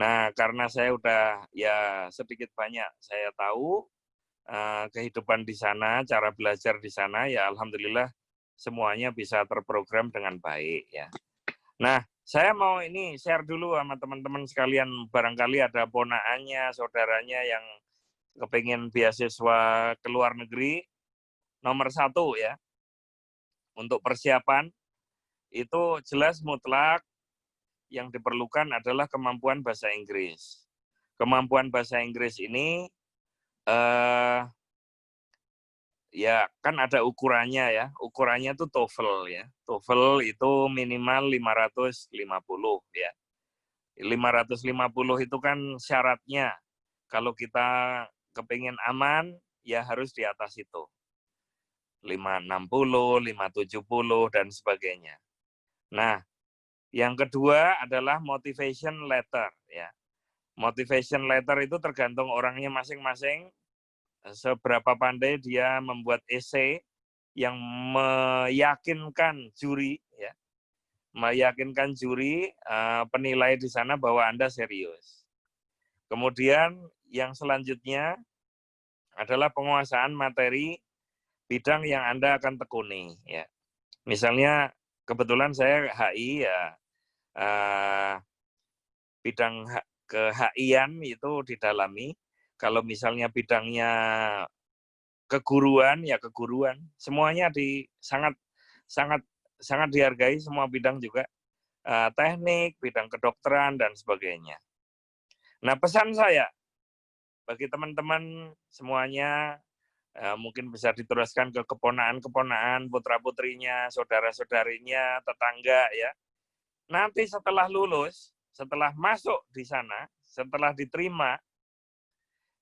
Nah, karena saya udah ya sedikit banyak saya tahu kehidupan di sana, cara belajar di sana, ya alhamdulillah semuanya bisa terprogram dengan baik ya. Nah, saya mau ini share dulu sama teman-teman sekalian, barangkali ada ponaannya, saudaranya yang kepengen beasiswa ke luar negeri. Nomor satu ya, untuk persiapan itu jelas mutlak yang diperlukan adalah kemampuan bahasa Inggris. Kemampuan bahasa Inggris ini ya kan ada ukurannya ya. Ukurannya itu TOEFL ya. TOEFL itu minimal 550 ya. 550 itu kan syaratnya. Kalau kita kepingin aman, ya harus di atas itu. 560, 570, dan sebagainya. Nah, yang kedua adalah motivation letter. Ya. Motivation letter itu tergantung orangnya masing-masing, seberapa pandai dia membuat esai yang meyakinkan juri, ya, meyakinkan juri penilai di sana bahwa Anda serius. Kemudian yang selanjutnya adalah penguasaan materi bidang yang Anda akan tekuni. Ya. Misalnya kebetulan saya HI ya, bidang ke-HI-an itu didalami. Kalau misalnya bidangnya keguruan ya keguruan, semuanya sangat sangat sangat dihargai semua bidang juga, teknik, bidang kedokteran dan sebagainya. Nah, pesan saya bagi teman-teman semuanya, mungkin bisa diteruskan ke keponaan-keponaan, putra-putrinya, saudara-saudarinya, tetangga ya. Nanti setelah lulus, setelah masuk di sana, setelah diterima,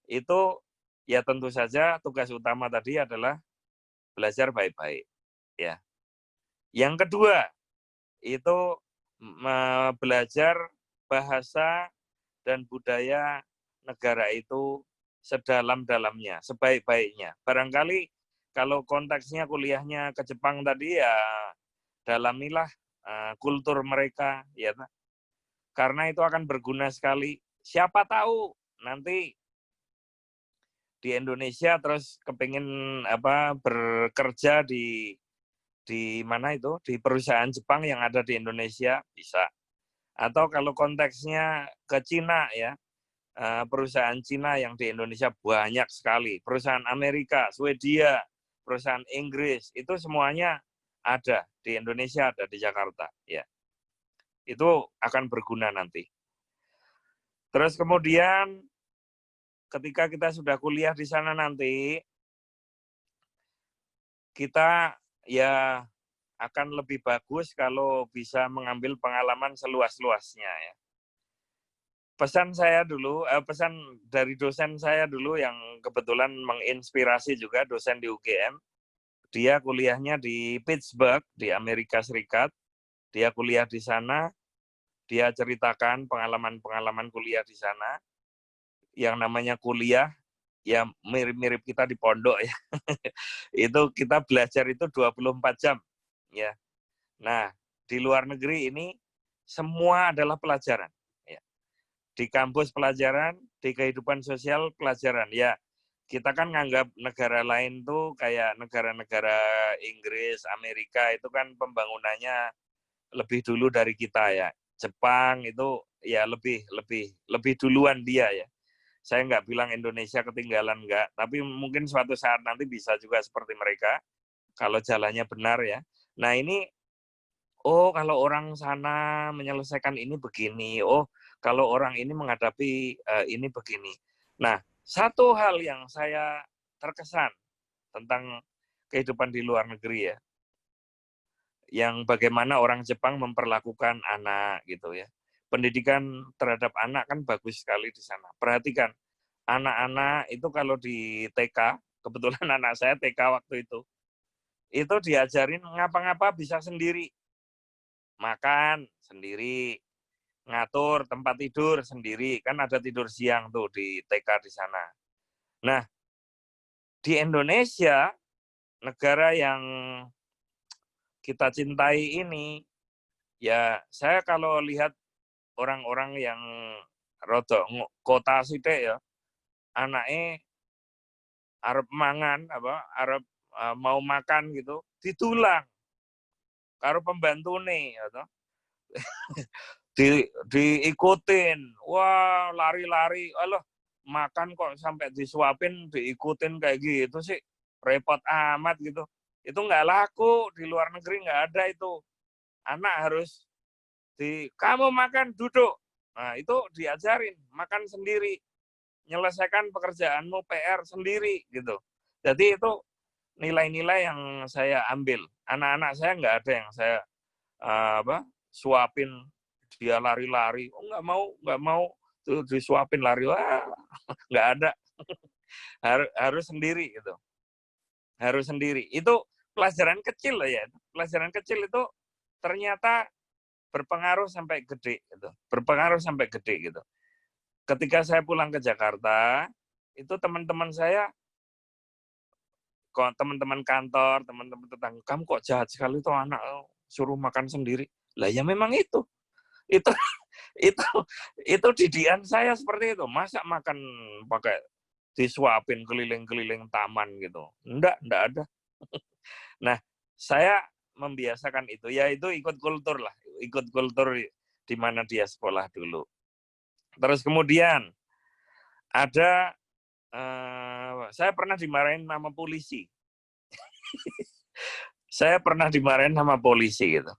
itu ya tentu saja tugas utama tadi adalah belajar baik-baik. Ya. Yang kedua, itu belajar bahasa dan budaya negara itu sedalam-dalamnya, sebaik-baiknya. Barangkali kalau konteksnya kuliahnya ke Jepang tadi ya dalamilah kultur mereka, ya. Karena itu akan berguna sekali. Siapa tahu nanti di Indonesia terus kepingin bekerja di mana itu, di perusahaan Jepang yang ada di Indonesia bisa. Atau kalau konteksnya ke Cina ya, perusahaan Cina yang di Indonesia banyak sekali, perusahaan Amerika, Swedia, perusahaan Inggris, itu semuanya ada di Indonesia, ada di Jakarta ya. Itu akan berguna nanti. Terus kemudian ketika kita sudah kuliah di sana nanti, kita ya akan lebih bagus kalau bisa mengambil pengalaman seluas-luasnya ya. Pesan dari dosen saya dulu yang kebetulan menginspirasi juga, dosen di UGM, dia kuliahnya di Pittsburgh, di Amerika Serikat, dia kuliah di sana, dia ceritakan pengalaman-pengalaman kuliah di sana, yang namanya kuliah, ya mirip-mirip kita di pondok ya. Itu kita belajar itu 24 jam. Ya. Nah, di luar negeri ini semua adalah pelajaran. Ya. Di kampus pelajaran, di kehidupan sosial pelajaran. Ya, kita kan nganggap negara lain tuh kayak negara-negara Inggris, Amerika itu kan pembangunannya lebih dulu dari kita ya. Jepang itu ya lebih duluan dia ya. Saya nggak bilang Indonesia ketinggalan nggak, tapi mungkin suatu saat nanti bisa juga seperti mereka kalau jalannya benar ya. Nah ini, oh kalau orang sana menyelesaikan ini begini, oh kalau orang ini menghadapi ini begini. Nah, satu hal yang saya terkesan tentang kehidupan di luar negeri ya, yang bagaimana orang Jepang memperlakukan anak gitu ya. Pendidikan terhadap anak kan bagus sekali di sana. Perhatikan, anak-anak itu kalau di TK, kebetulan anak saya TK waktu itu diajarin ngapa-ngapa bisa sendiri. Makan sendiri, ngatur tempat tidur sendiri, kan ada tidur siang tuh di TK di sana. Nah, di Indonesia, negara yang kita cintai ini, ya saya kalau lihat orang-orang yang rada kota sithik ya. Anake arep mangan mau makan gitu, ditulang karo pembantune ya toh. Diikutin. Wah, lari-lari. Alah, makan kok sampai disuapin, diikutin kayak gitu sih. Repot amat gitu. Itu nggak laku, di luar negeri nggak ada itu. Anak harus kamu makan, duduk. Nah, itu diajarin, makan sendiri. Nyelesaikan pekerjaanmu, PR sendiri gitu. Jadi itu nilai-nilai yang saya ambil. Anak-anak saya nggak ada yang saya suapin dia lari-lari. Oh, nggak mau tuh disuapin lari. Wah, nggak ada. Harus sendiri gitu. Harus sendiri. Itu pelajaran kecil loh ya. Pelajaran kecil itu ternyata berpengaruh sampai gede gitu. Berpengaruh sampai gede gitu. Ketika saya pulang ke Jakarta, itu teman-teman saya, teman-teman kantor, teman-teman tetangga, kamu kok jahat sekali tuh anak suruh makan sendiri. Lah ya memang itu itu itu didikan saya seperti itu. Masa makan pakai disuapin keliling-keliling taman gitu. Enggak ada. Nah, saya membiasakan itu. Ya itu ikut kultur lah. Ikut kultur di mana dia sekolah dulu. Terus kemudian ada saya pernah dimarahin sama polisi. Saya pernah dimarahin sama polisi gitu.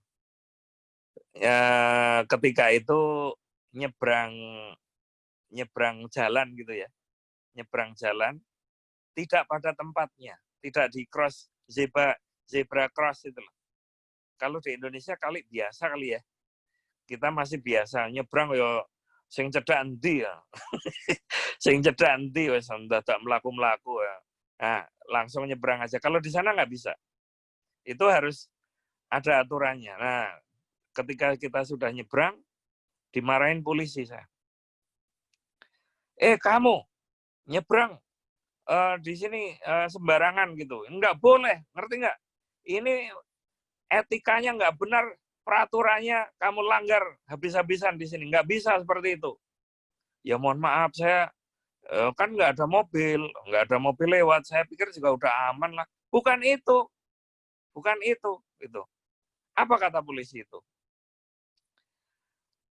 Ya, ketika itu nyebrang jalan gitu ya. Nyebrang jalan tidak pada tempatnya, tidak di cross zebra cross itu loh. Kalau di Indonesia biasa kali ya. Kita masih biasa nyebrang yo sing cedhak endi ya. Sing cedhak endi wis dadak mlaku-mlaku ya. Nah, langsung nyebrang aja. Kalau di sana nggak bisa. Itu harus ada aturannya. Nah, ketika kita sudah nyebrang, dimarahin polisi saya. Kamu nyebrang di sini sembarangan gitu. Nggak boleh, ngerti nggak? Ini etikanya nggak benar, peraturannya kamu langgar habis-habisan di sini. Nggak bisa seperti itu. Ya mohon maaf, saya kan nggak ada mobil lewat. Saya pikir juga udah aman lah. Bukan itu. Gitu. Apa kata polisi itu?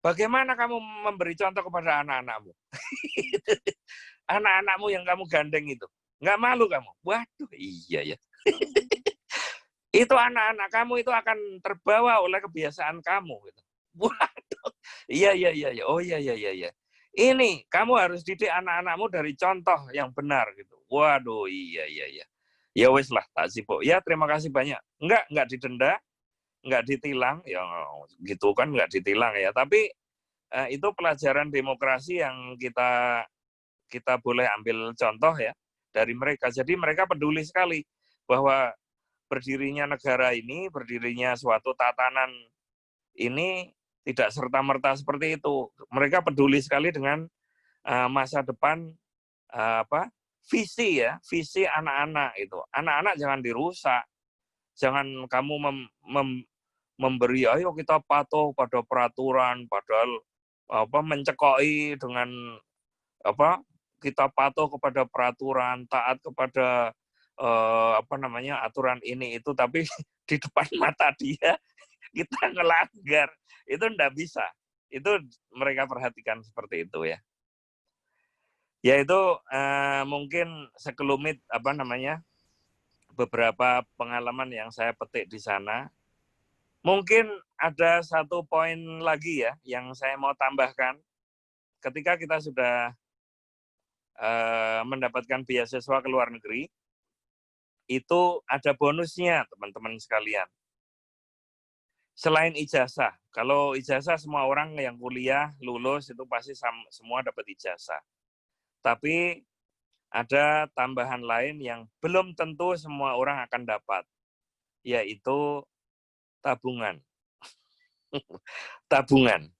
Bagaimana kamu memberi contoh kepada anak-anakmu? Anak-anakmu yang kamu gandeng itu. Nggak malu kamu? Waduh, iya ya. Itu anak-anak kamu itu akan terbawa oleh kebiasaan kamu. Gitu. Waduh, iya. Oh iya. Ini, kamu harus didik anak-anakmu dari contoh yang benar. Gitu. Waduh, iya. Ya wes lah, tak sibuk. Ya terima kasih banyak. Nggak didenda, nggak ditilang. Ya gitu kan nggak ditilang ya. Tapi itu pelajaran demokrasi yang kita boleh ambil contoh ya dari mereka. Jadi mereka peduli sekali bahwa berdirinya negara ini, berdirinya suatu tatanan ini tidak serta-merta seperti itu. Mereka peduli sekali dengan masa depan visi anak-anak itu. Anak-anak jangan dirusak. Jangan kamu memberi ayo kita patuh pada peraturan padahal mencekoi dengan kita patuh kepada peraturan, taat kepada aturan ini itu, tapi di depan mata dia kita ngelanggar. Itu enggak bisa. Itu mereka perhatikan seperti itu ya. Ya itu mungkin sekelumit beberapa pengalaman yang saya petik di sana. Mungkin ada satu poin lagi ya yang saya mau tambahkan. Ketika kita sudah mendapatkan beasiswa ke luar negeri, itu ada bonusnya teman-teman sekalian. Selain ijazah, kalau ijazah semua orang yang kuliah lulus itu pasti semua dapat ijazah. Tapi ada tambahan lain yang belum tentu semua orang akan dapat, yaitu tabungan. Tabungan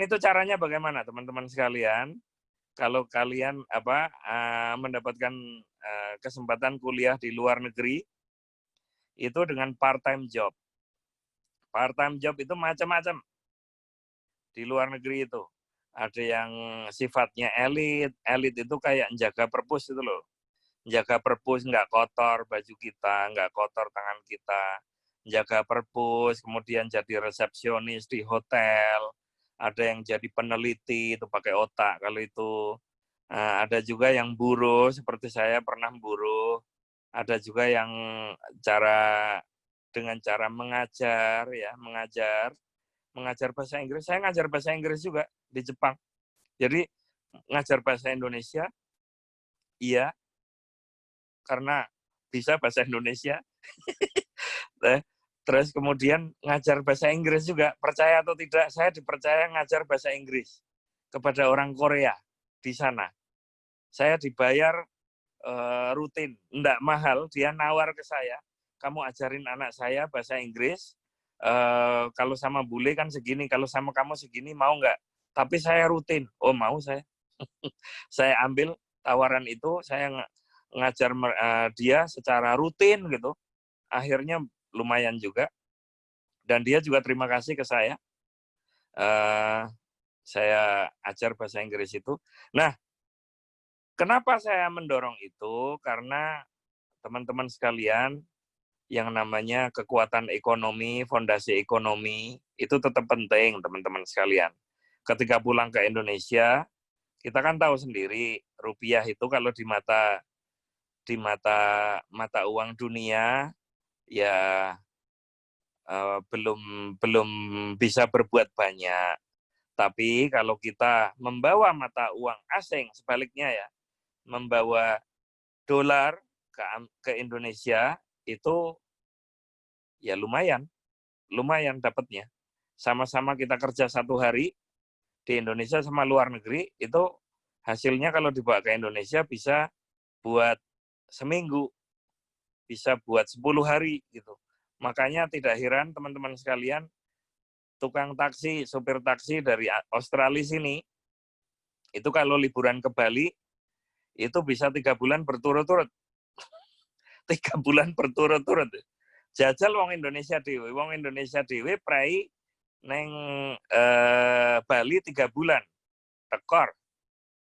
itu caranya bagaimana teman-teman sekalian? Kalau kalian mendapatkan kesempatan kuliah di luar negeri, itu dengan part-time job. Part-time job itu macam-macam di luar negeri itu. ada yang sifatnya elit. Elit itu kayak menjaga perpus itu loh. Menjaga perpus nggak kotor baju kita, nggak kotor tangan kita. Menjaga perpus, kemudian jadi resepsionis di hotel. Ada yang jadi peneliti, itu pakai otak kalau itu. Ada juga yang buruh, seperti saya pernah buruh. Ada juga yang dengan cara mengajar, ya, mengajar bahasa Inggris. Saya ngajar bahasa Inggris juga di Jepang. Jadi ngajar bahasa Indonesia, iya, karena bisa bahasa Indonesia. Terus kemudian ngajar bahasa Inggris juga. Percaya atau tidak, saya dipercaya ngajar bahasa Inggris kepada orang Korea di sana. Saya dibayar rutin, enggak mahal. Dia nawar ke saya, kamu ajarin anak saya bahasa Inggris. Kalau sama bule kan segini, kalau sama kamu segini, mau nggak? Tapi saya rutin. Oh, mau saya. Saya ambil tawaran itu, saya ngajar dia secara rutin gitu. Akhirnya lumayan juga. Dan dia juga terima kasih ke saya. Saya ajar bahasa Inggris itu. Nah, kenapa saya mendorong itu? Karena teman-teman sekalian, yang namanya kekuatan ekonomi, fondasi ekonomi, itu tetap penting, teman-teman sekalian. Ketika pulang ke Indonesia, kita kan tahu sendiri, rupiah itu kalau di mata uang dunia, ya belum bisa berbuat banyak. Tapi kalau kita membawa mata uang asing, sebaliknya ya, membawa dolar ke Indonesia, itu ya lumayan dapatnya. Sama-sama kita kerja 1 hari di Indonesia sama luar negeri, itu hasilnya kalau dibawa ke Indonesia bisa buat seminggu, bisa buat 10 hari gitu. Makanya tidak heran teman-teman sekalian, tukang taksi, sopir taksi dari Australia sini, itu kalau liburan ke Bali, itu bisa 3 bulan berturut-turut. 3 bulan berturut-turut. Jajal wong Indonesia dhewe prai neng Bali 3 bulan. Tekor.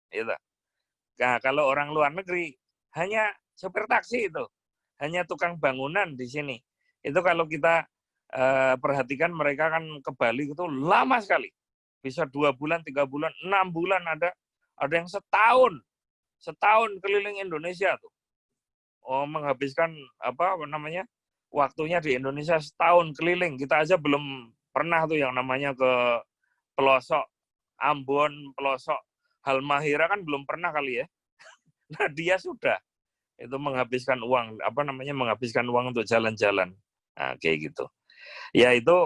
Gitu. Nah, kalau orang luar negeri, hanya sopir taksi itu. Hanya tukang bangunan di sini. Itu kalau kita perhatikan, mereka kan ke Bali itu lama sekali. Bisa 2 bulan, 3 bulan, 6 bulan ada yang setahun keliling Indonesia tuh. Menghabiskan waktunya di Indonesia setahun keliling. Kita aja belum pernah tuh yang namanya ke pelosok Ambon, pelosok Halmahera kan belum pernah kali ya. Nah, dia sudah itu menghabiskan uang, menghabiskan uang untuk jalan-jalan. Nah, kayak gitu. Ya, itu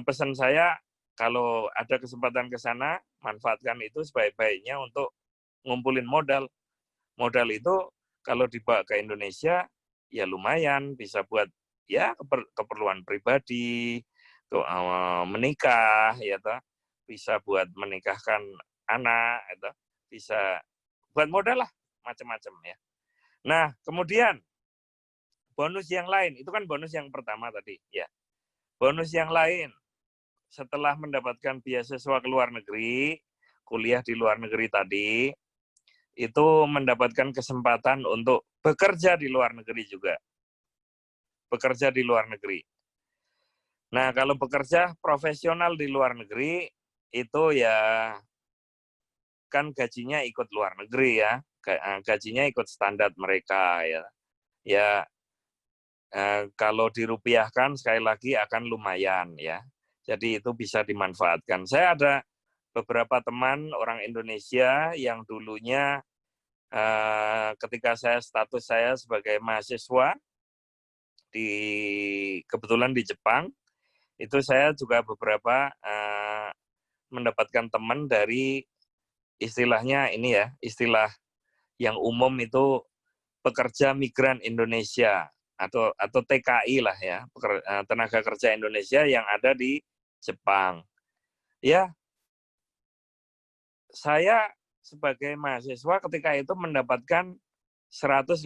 pesan saya, kalau ada kesempatan ke sana, manfaatkan itu sebaik-baiknya untuk ngumpulin modal. Modal itu kalau dibawa ke Indonesia, ya lumayan, bisa buat ya keperluan pribadi, menikah, ya toh, bisa buat menikahkan anak, ya toh, bisa buat modal lah, macam-macam ya. Nah, kemudian bonus yang lain, itu kan bonus yang pertama tadi, ya. Bonus yang lain, setelah mendapatkan beasiswa ke luar negeri, kuliah di luar negeri tadi, itu mendapatkan kesempatan untuk bekerja di luar negeri juga. Bekerja di luar negeri. Nah, kalau bekerja profesional di luar negeri, itu ya kan gajinya ikut luar negeri ya. Gajinya ikut standar mereka ya. Ya, kalau dirupiahkan sekali lagi akan lumayan ya. Jadi itu bisa dimanfaatkan. Saya ada beberapa teman orang Indonesia yang dulunya ketika status saya sebagai mahasiswa kebetulan di Jepang, itu saya juga beberapa mendapatkan teman dari istilahnya ini ya, istilah yang umum itu pekerja migran Indonesia atau TKI lah ya, tenaga kerja Indonesia yang ada di Jepang. Ya, saya sebagai mahasiswa ketika itu mendapatkan 180.000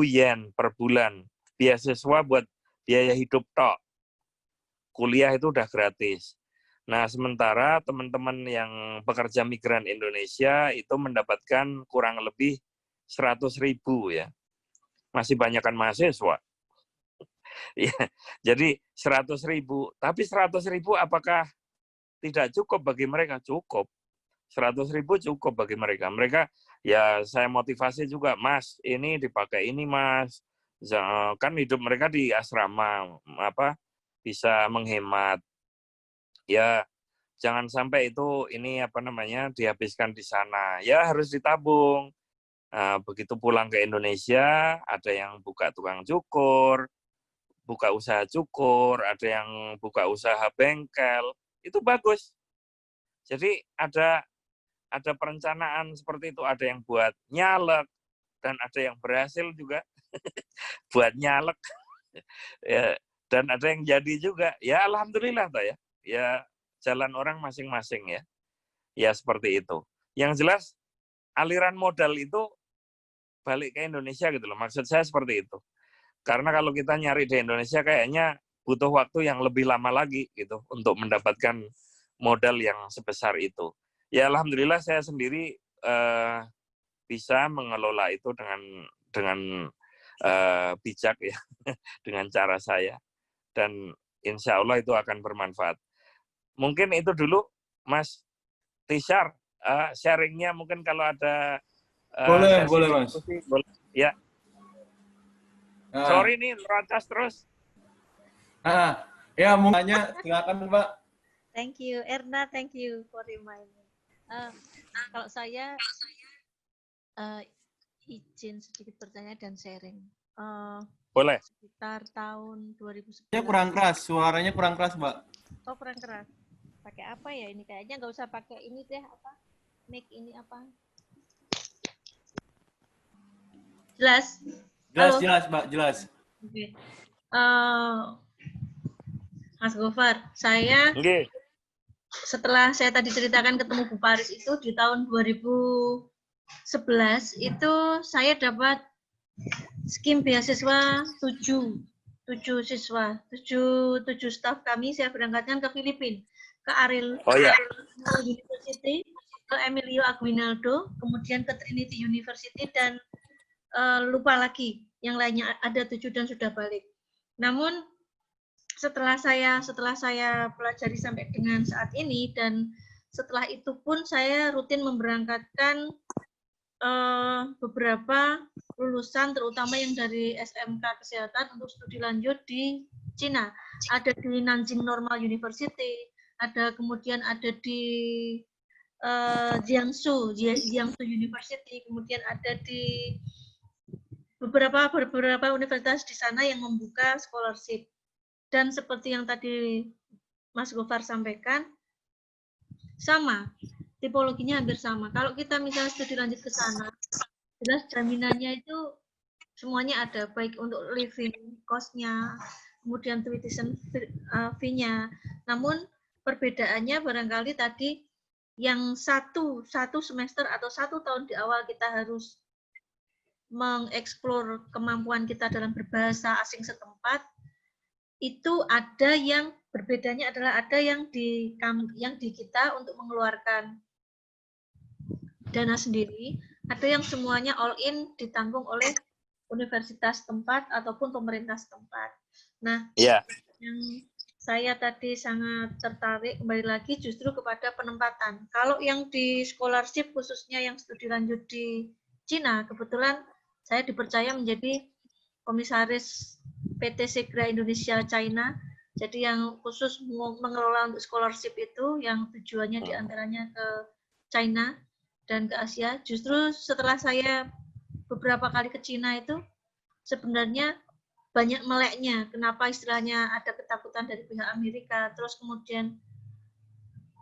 yen per bulan. Beasiswa buat biaya hidup tok. Kuliah itu udah gratis. Nah, sementara teman-teman yang pekerja migran Indonesia itu mendapatkan kurang lebih 100.000 ya. Masih banyakkan mahasiswa. Ya, jadi 100.000. Tapi 100.000 apakah tidak cukup bagi mereka? Cukup. 100.000 cukup bagi mereka. Mereka, ya saya motivasi juga, Mas, ini dipakai ini, Mas. Kan hidup mereka di asrama, bisa menghemat. Ya, jangan sampai itu dihabiskan di sana. Ya harus ditabung. Begitu pulang ke Indonesia, ada yang buka tukang cukur, buka usaha cukur, ada yang buka usaha bengkel. Itu bagus. Jadi ada perencanaan seperti itu, ada yang buat nyalek dan ada yang berhasil juga buat nyalek. Ya, dan ada yang jadi juga. Ya alhamdulillah ya. Ya jalan orang masing-masing ya. Ya seperti itu. Yang jelas aliran modal itu balik ke Indonesia gitu loh. Maksud saya seperti itu. Karena kalau kita nyari di Indonesia kayaknya butuh waktu yang lebih lama lagi gitu untuk mendapatkan modal yang sebesar itu. Ya alhamdulillah saya sendiri bisa mengelola itu dengan bijak ya, dengan cara saya. Dan insya Allah itu akan bermanfaat. Mungkin itu dulu, Mas Tishar, sharingnya mungkin kalau ada boleh Mas. boleh. Ya. Sorry nih, neracas terus. Ya, mau tanya, silakan Pak. Thank you, Erna. Thank you for reminding. Kalau saya izin sedikit bertanya dan sharing. Boleh. Sekitar tahun 2011. Suaranya kurang keras, Mbak. Oh, kurang keras. Pakai apa ya ini? Kayaknya nggak usah pakai ini deh, mic ini apa? Jelas? Jelas, Mbak, jelas. Oke. Mas Gofar, saya setelah saya tadi ceritakan ketemu Bu Paris itu di tahun 2011 itu saya dapat skim beasiswa 7 siswa, 7 staf kami saya berangkatkan ke Filipina, ke Ariel University, ke Emilio Aguinaldo, kemudian ke Trinity University dan lupa lagi yang lainnya, ada 7 dan sudah balik. Namun setelah saya pelajari sampai dengan saat ini dan setelah itu pun saya rutin memberangkatkan beberapa lulusan terutama yang dari SMK Kesehatan untuk studi lanjut di Cina. Ada di Nanjing Normal University, kemudian ada di Jiangsu University, kemudian ada di beberapa universitas di sana yang membuka scholarship. Dan seperti yang tadi Mas Gofar sampaikan, sama, tipologinya hampir sama. Kalau kita misalnya studi lanjut ke sana, jelas jaminannya itu semuanya ada, baik untuk living cost-nya, kemudian tuition fee-nya. Namun perbedaannya barangkali tadi yang satu semester atau 1 tahun di awal kita harus mengeksplor kemampuan kita dalam berbahasa asing setempat, itu ada yang berbedanya adalah ada yang di kita untuk mengeluarkan dana sendiri, ada yang semuanya all in ditanggung oleh universitas tempat ataupun pemerintah setempat. Nah, yang saya tadi sangat tertarik kembali lagi justru kepada penempatan. Kalau yang di scholarship khususnya yang studi lanjut di Cina, kebetulan saya dipercaya menjadi komisaris PT Segra Indonesia China, jadi yang khusus mengelola untuk scholarship itu yang tujuannya diantaranya ke China dan ke Asia. Justru setelah saya beberapa kali ke Cina itu sebenarnya banyak meleknya. Kenapa istilahnya ada ketakutan dari pihak Amerika, terus kemudian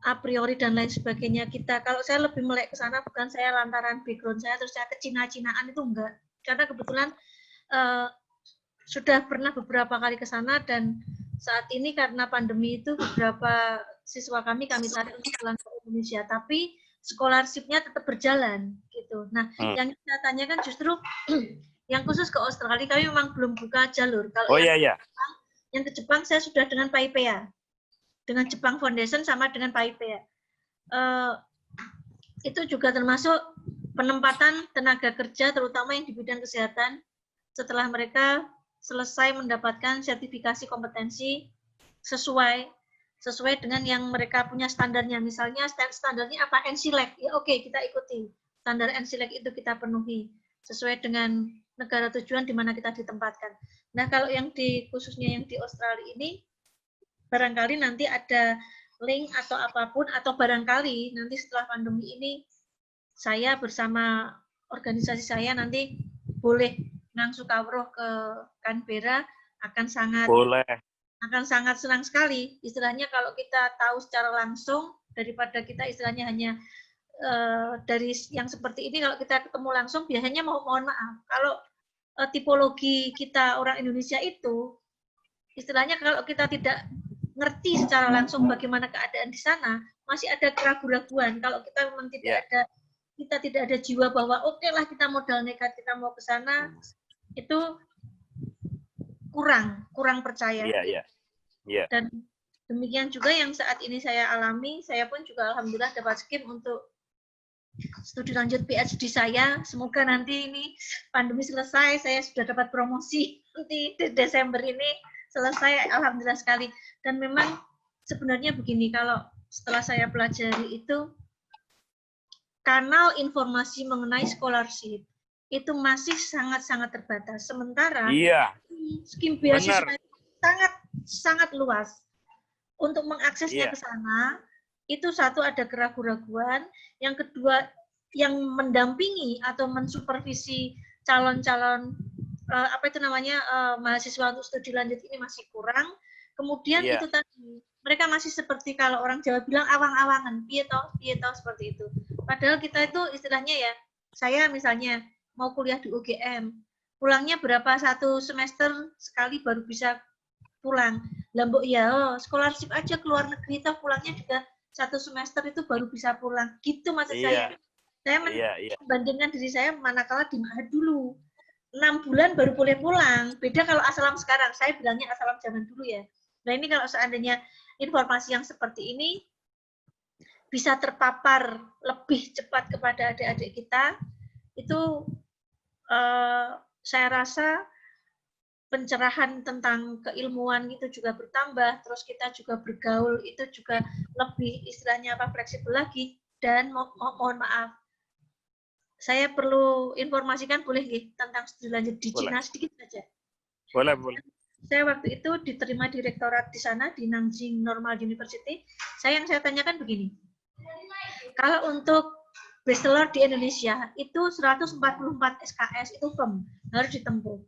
a priori dan lain sebagainya kita. Kalau saya lebih melek ke sana bukan saya lantaran background saya terus saya ke Cina-Cinaan itu enggak. Karena kebetulan sudah pernah beberapa kali ke sana dan saat ini karena pandemi itu beberapa siswa kami tarik untuk pulang ke Indonesia, tapi scholarship-nya tetap berjalan gitu. Nah, yang saya tanyakan justru yang khusus ke Australia kami memang belum buka jalur. Kalau yang ke Jepang saya sudah dengan PAIPEA. dengan Jepang Foundation sama dengan PAIP ya. Itu juga termasuk penempatan tenaga kerja terutama yang di bidang kesehatan setelah mereka selesai mendapatkan sertifikasi kompetensi sesuai dengan yang mereka punya standarnya. Misalnya standarnya apa? NCLEX. Ya oke, kita ikuti. Standar NCLEX itu kita penuhi sesuai dengan negara tujuan di mana kita ditempatkan. Nah, kalau yang khususnya yang di Australia ini barangkali nanti ada link atau apapun, atau barangkali nanti setelah pandemi ini saya bersama organisasi saya nanti boleh ngangsu kawruh ke Canberra, akan sangat senang sekali. Istilahnya kalau kita tahu secara langsung daripada kita istilahnya hanya dari yang seperti ini, kalau kita ketemu langsung biasanya mohon maaf kalau tipologi kita orang Indonesia itu istilahnya kalau kita tidak ngerti secara langsung bagaimana keadaan di sana, masih ada keraguan-keraguan. Kalau kita memang tidak ada jiwa bahwa oke lah kita modal nekat kita mau ke sana, itu kurang percaya. Dan demikian juga yang saat ini saya alami, saya pun juga alhamdulillah dapat skip untuk studi lanjut PhD saya. Semoga nanti ini pandemi selesai, saya sudah dapat promosi nanti di Desember ini selesai, alhamdulillah sekali. Dan memang sebenarnya begini, kalau setelah saya pelajari itu kanal informasi mengenai scholarship itu masih sangat-sangat terbatas. Sementara skim beasiswa itu sangat luas. Untuk mengaksesnya ke sana, itu satu ada keraguan-keraguan, yang kedua yang mendampingi atau mensupervisi calon-calon mahasiswa untuk studi lanjut ini masih kurang. Kemudian itu tadi mereka masih seperti kalau orang Jawa bilang awang-awangan, piye toh seperti itu. Padahal kita itu istilahnya ya, saya misalnya mau kuliah di UGM, pulangnya berapa satu semester sekali baru bisa pulang. Lambok ya, scholarship aja ke luar negeri toh pulangnya juga satu semester itu baru bisa pulang. Gitu maksud saya. Saya membandingkan diri saya manakala di Ma'had dulu. 6 bulan baru boleh pulang. Beda kalau assalam sekarang. Saya bilangnya assalam zaman dulu ya. Nah ini kalau seandainya informasi yang seperti ini bisa terpapar lebih cepat kepada adik-adik kita, itu saya rasa pencerahan tentang keilmuan itu juga bertambah, terus kita juga bergaul itu juga lebih istilahnya fleksibel lagi. Dan mohon maaf, saya perlu informasikan boleh tentang studi lanjut di Cina sedikit saja. Boleh. Saya waktu itu diterima direktorat di sana di Nanjing Normal University. Yang saya tanyakan begini, kalau untuk bachelor di Indonesia itu 144 SKS itu firm harus ditempuh.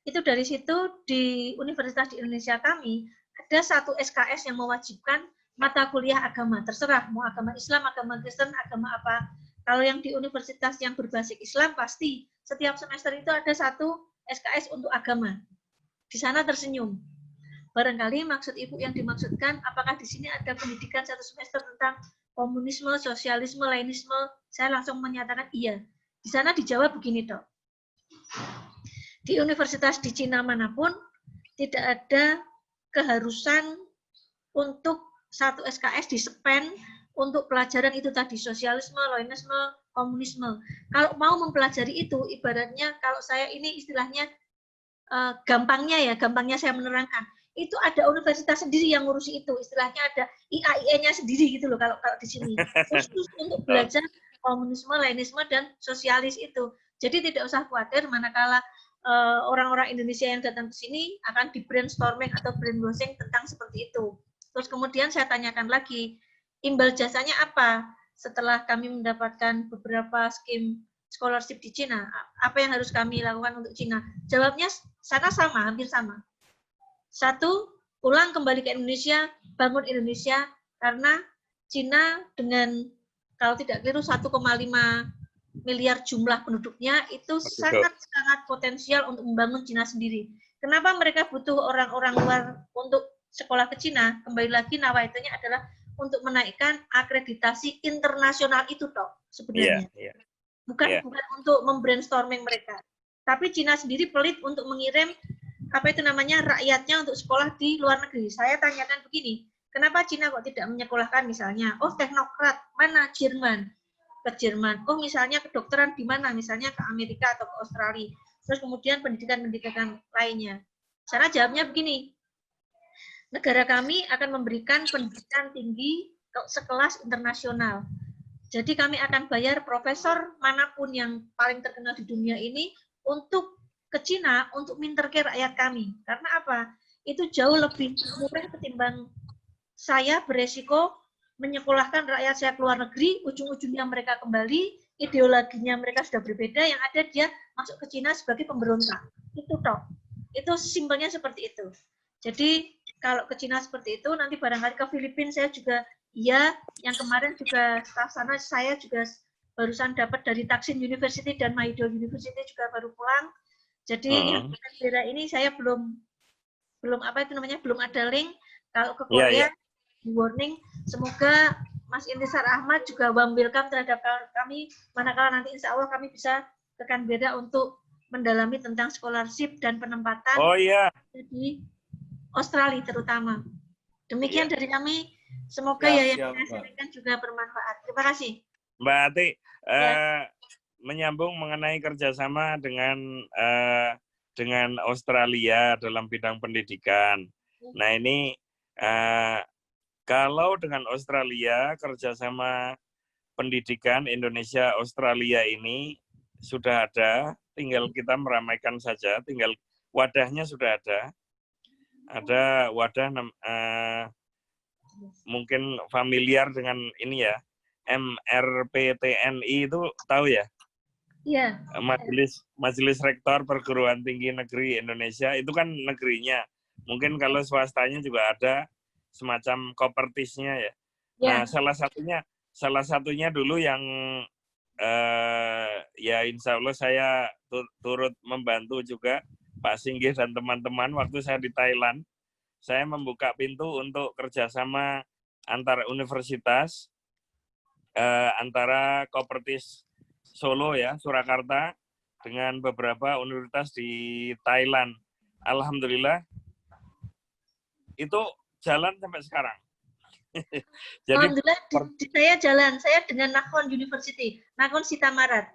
Itu dari situ di universitas di Indonesia kami ada satu SKS yang mewajibkan mata kuliah agama, terserah mau agama Islam, agama Kristen, agama apa. Kalau yang di universitas yang berbasis Islam pasti setiap semester itu ada satu SKS untuk agama. Di sana tersenyum. Barangkali maksud Ibu yang dimaksudkan apakah di sini ada pendidikan satu semester tentang komunisme, sosialisme, lainisme? Saya langsung menyatakan iya. Di sana dijawab begini, Dok. Di universitas di Cina manapun tidak ada keharusan untuk satu SKS di-spend untuk pelajaran itu tadi, sosialisme, lainisme, komunisme. Kalau mau mempelajari itu, ibaratnya kalau saya ini istilahnya gampangnya saya menerangkan, itu ada universitas sendiri yang ngurusi itu, istilahnya ada IAIN-nya sendiri gitu loh kalau di sini, khusus untuk belajar komunisme, lainisme, dan sosialis itu. Jadi tidak usah khawatir manakala orang-orang Indonesia yang datang ke sini akan di brainstorming atau brainwashing tentang seperti itu. Terus kemudian saya tanyakan lagi, imbal jasanya apa setelah kami mendapatkan beberapa skim scholarship di Cina? Apa yang harus kami lakukan untuk Cina? Jawabnya sana sama, hampir sama. Satu, pulang kembali ke Indonesia, bangun Indonesia, karena Cina dengan kalau tidak keliru 1,5 miliar jumlah penduduknya itu sangat potensial untuk membangun Cina sendiri. Kenapa mereka butuh orang-orang luar untuk sekolah ke Cina? Kembali lagi nawaitunya adalah untuk menaikkan akreditasi internasional itu toh sebenarnya. Bukan untuk membrainstorming mereka. Tapi Cina sendiri pelit untuk mengirim rakyatnya untuk sekolah di luar negeri. Saya tanyakan begini, Kenapa Cina kok tidak menyekolahkan misalnya? Oh, teknokrat, mana Jerman? Ke Jerman. Oh, misalnya kedokteran di mana? Misalnya ke Amerika atau ke Australia. Terus kemudian pendidikan-pendidikan lainnya. Cara jawabnya begini. Negara kami akan memberikan pendidikan tinggi sekelas internasional. Jadi kami akan bayar profesor manapun yang paling terkenal di dunia ini untuk ke Cina untuk minterke rakyat kami. Karena apa? Itu jauh lebih murah ketimbang saya beresiko menyekolahkan rakyat saya ke luar negeri, ujung-ujungnya mereka kembali, ideologinya mereka sudah berbeda, yang ada dia masuk ke Cina sebagai pemberontak. Itu toh. Itu simpelnya seperti itu. Jadi kalau ke Cina seperti itu, nanti barangkali ke Filipina saya juga, iya, yang kemarin juga staf sana saya juga barusan dapat dari Taksin University dan Maido University juga baru pulang. Jadi yang bendera ini saya belum apa itu namanya, belum ada link. Kalau ke Korea, warning, semoga Mas Intisar Ahmad juga warm welcome terhadap kami, manakala nanti insya Allah kami bisa ke Canberra untuk mendalami tentang scholarship dan penempatan di Australia terutama. Demikian dari kami, semoga yang saya sampaikan juga bermanfaat. Terima kasih. Mbak Ati, menyambung mengenai kerjasama dengan Australia dalam bidang pendidikan. Nah ini kalau dengan Australia, kerjasama pendidikan Indonesia-Australia ini sudah ada, tinggal kita meramaikan saja, tinggal wadahnya sudah ada. Ada wadah mungkin familiar dengan ini ya, MRPTNI itu tahu ya? Iya. Majelis Rektor Perguruan Tinggi Negeri Indonesia, itu kan negerinya. Mungkin kalau swastanya juga ada semacam kopertisnya ya. Nah, salah satunya dulu yang ya insya Allah saya turut membantu juga Pak Singgih dan teman-teman waktu saya di Thailand. Saya membuka pintu untuk kerjasama antara universitas, antara kopertis Solo ya, Surakarta, dengan beberapa universitas di Thailand. Alhamdulillah, itu jalan sampai sekarang. Jadi, alhamdulillah saya jalan, saya dengan Nakhon University, Nakhon Sitamarat.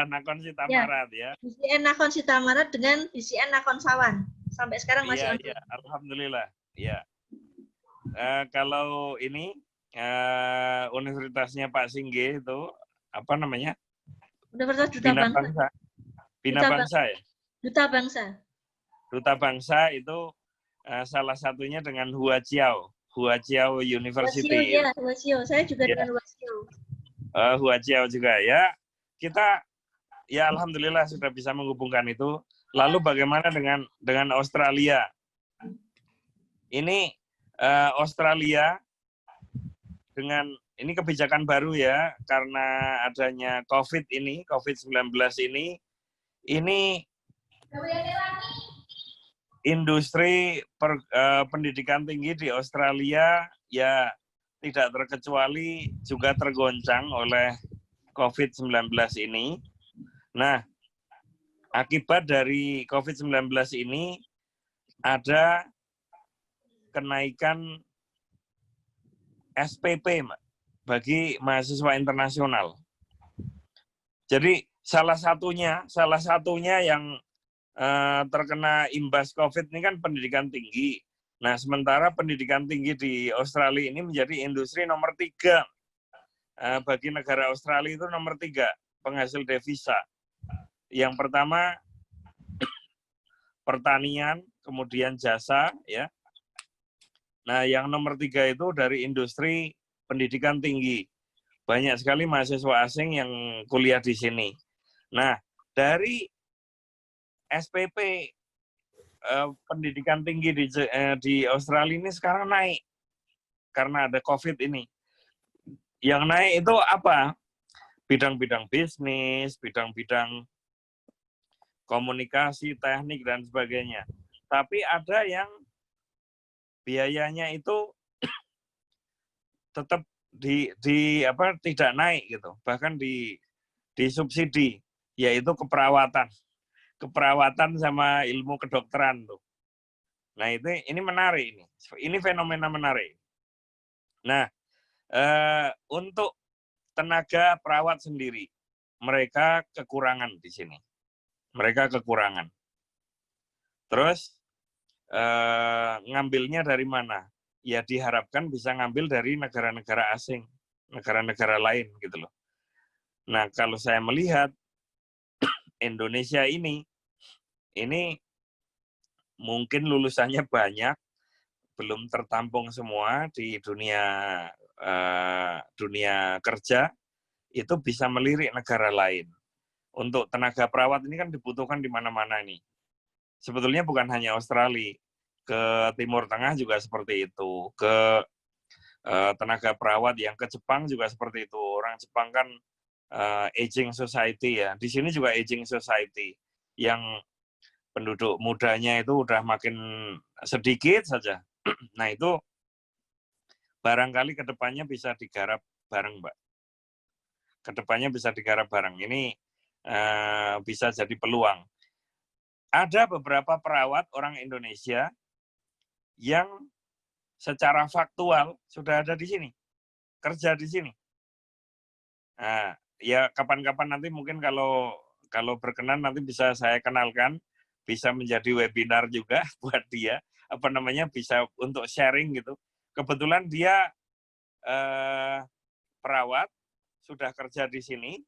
Nakhon Sitamarat ya. BCN Nakhon Sitamarat dengan BCN Nakhon Sawan. Sampai sekarang masih Iya, alhamdulillah. Ya. Kalau ini universitasnya Pak Singgih itu apa namanya? Universitas Duta Bangsa. Bina Bangsa ya? Duta Bangsa. Duta Bangsa itu salah satunya dengan Huaqiao University. Huaqiao, ya, Huaqiao. Saya juga dengan Huaqiao. Huaqiao juga ya. Kita ya alhamdulillah sudah bisa menghubungkan itu. Lalu bagaimana dengan Australia? Ini Australia dengan ini kebijakan baru ya, karena adanya COVID-19 ini industri pendidikan tinggi di Australia ya tidak terkecuali juga tergoncang oleh COVID-19 ini. Nah, akibat dari COVID-19 ini ada kenaikan SPP bagi mahasiswa internasional. Jadi salah satunya yang terkena imbas COVID ini kan pendidikan tinggi. Nah, sementara pendidikan tinggi di Australia ini menjadi industri nomor 3. Bagi negara Australia itu nomor 3 penghasil devisa. Yang pertama pertanian, kemudian jasa, ya. Nah, yang nomor 3 itu dari industri pendidikan tinggi. Banyak sekali mahasiswa asing yang kuliah di sini. Nah, dari SPP pendidikan tinggi di Australia ini sekarang naik karena ada COVID ini. Yang naik itu apa? Bidang-bidang bisnis, bidang-bidang komunikasi, teknik dan sebagainya. Tapi ada yang biayanya itu tetap tidak naik gitu, bahkan disubsidi, yaitu keperawatan sama ilmu kedokteran tuh. Nah ini menarik ini fenomena menarik. Nah, untuk tenaga perawat sendiri, mereka kekurangan di sini. Mereka kekurangan. Terus ngambilnya dari mana? Ya diharapkan bisa ngambil dari negara-negara asing, negara-negara lain gitu loh. Nah, kalau saya melihat Indonesia ini mungkin lulusannya banyak, belum tertampung semua di dunia kerja, itu bisa melirik negara lain. Untuk tenaga perawat ini kan dibutuhkan di mana-mana nih. Sebetulnya bukan hanya Australia, ke Timur Tengah juga seperti itu, ke tenaga perawat yang ke Jepang juga seperti itu. Orang Jepang kan aging society ya. Di sini juga aging society yang penduduk mudanya itu udah makin sedikit saja. Nah itu barangkali kedepannya bisa digarap bareng, Mbak. Kedepannya bisa digarap bareng. Ini bisa jadi peluang. Ada beberapa perawat orang Indonesia yang secara faktual sudah ada di sini, kerja di sini. Nah, ya kapan-kapan nanti mungkin kalau berkenan nanti bisa saya kenalkan, bisa menjadi webinar juga buat dia, bisa untuk sharing gitu. Kebetulan dia perawat, sudah kerja di sini,